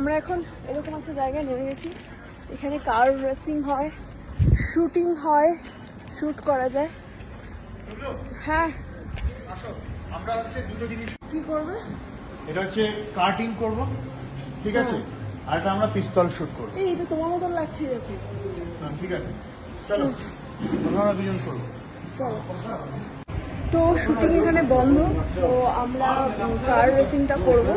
আমরা এখন এরকম একটা জায়গায় নেমে গেছি, এখানে কার রেসিং হয়, শুটিং হয়, শুট করা যায়। হ্যাঁ আমরা হচ্ছে দুটো জিনিস কি করবে? এটা হচ্ছে কাটিং করব, ঠিক আছে, আর এটা আমরা পিস্তল শুট করব। এই এটা তোমার মতন লাগছে দেখো। ঠিক আছে, চলো আমরা দুজন করবো। চলো। তো শুটিং এখানে বন্ধ, তো আমরা কার রেসিংটা করবো।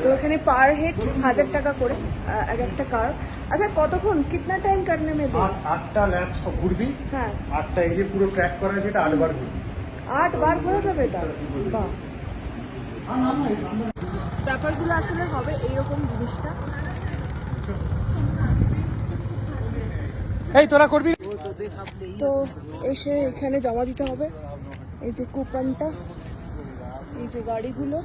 তো এখানে পার হেড 1000 টাকা করে এক একটা কার। আচ্ছা কতক্ষণ, কিতনা টাইম করনে মে দে? 8টা ল্যাপ ঘুরবি। হ্যাঁ 8টা এই যে পুরো ট্র্যাক করা আছে, এটা 8 বার ঘুরবি। 8 বার হয়ে যাবে এটা? বাহ, ব্যাপারগুলো আসলে হবে এইরকম জিনিসটা। এই তোরা করবি? তো এসে এখানে জমা দিতে হবে, এই যে কুপনটা, এই যে গাড়িগুলো।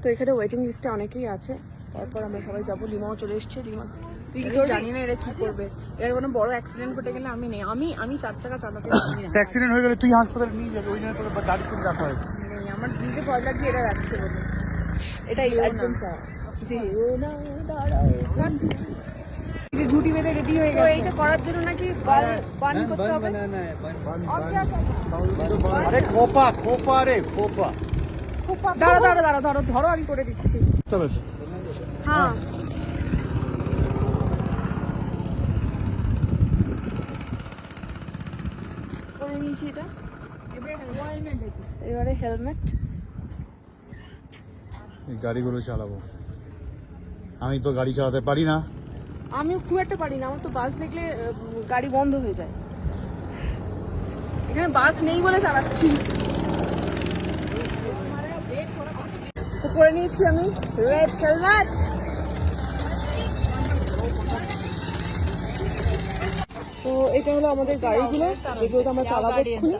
তো এখানে ওয়েটিং লিস্টে অনেকেই আছে, তারপর আমরা সবাই যাবো। লিমাও চলে এসছে। লিমা তুই কি জানি না এরা কি করবে, এর কোনো বড় অ্যাক্সিডেন্ট ঘটে গেলে আমি নেই, আমি 4 চাকা চালাতে জানি না। অ্যাক্সিডেন্ট হয়ে গেলে তুই হাসপাতালে নিয়ে যাবে, ওই জন্য তোর গাড়ি করে রাখা হয়েছে। নেই, আমার নিজে ভয় লাগছে এরা যাচ্ছে বলে। এটাই অ্যাডভেঞ্চার। জি ও না দাঁড়াও বন্ধু। এই যে ঝুটি বেঁধে রেডি হয়ে গেছে। তো এইটা করার জন্য নাকি বান করতে হবে। আরে খোপা খোপা রে খোপা। দাঁড়া দাঁড়া দাঁড়া, ধরো ধরো, আমি করে দিচ্ছি। তবে হ্যাঁ করে নিয়েছি এটা। এবারে হেলমেট। এই গাড়িগুলো চালাবো, আমি তো গাড়ি চালাতে পারি না। আমিও খুব একটা পারি না, আমার তো বাস দেখলে গাড়ি বন্ধ হয়ে যায়। এখানে বাস নেই বলে চালাচ্ছি। তো করে নিয়েছি আমি রেড হেলমেট। তো এটা হলো আমাদের গাড়িগুলো, যেগুলো আমরা চালাবো এক্ষুনি।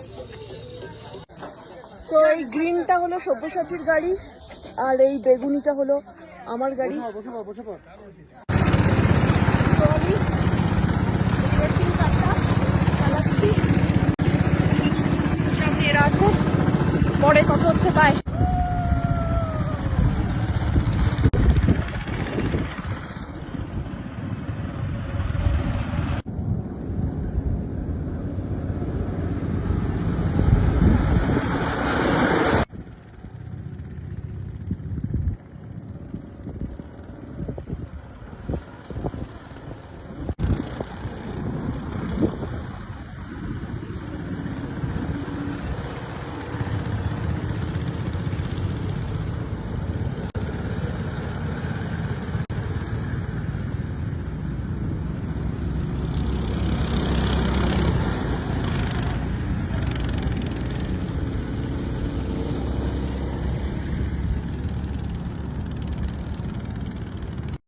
তো এই গ্রিনটা হলো সব্যসাচীর গাড়ি, আর এই বেগুনিটা হলো আমার গাড়ি। বসে পড়।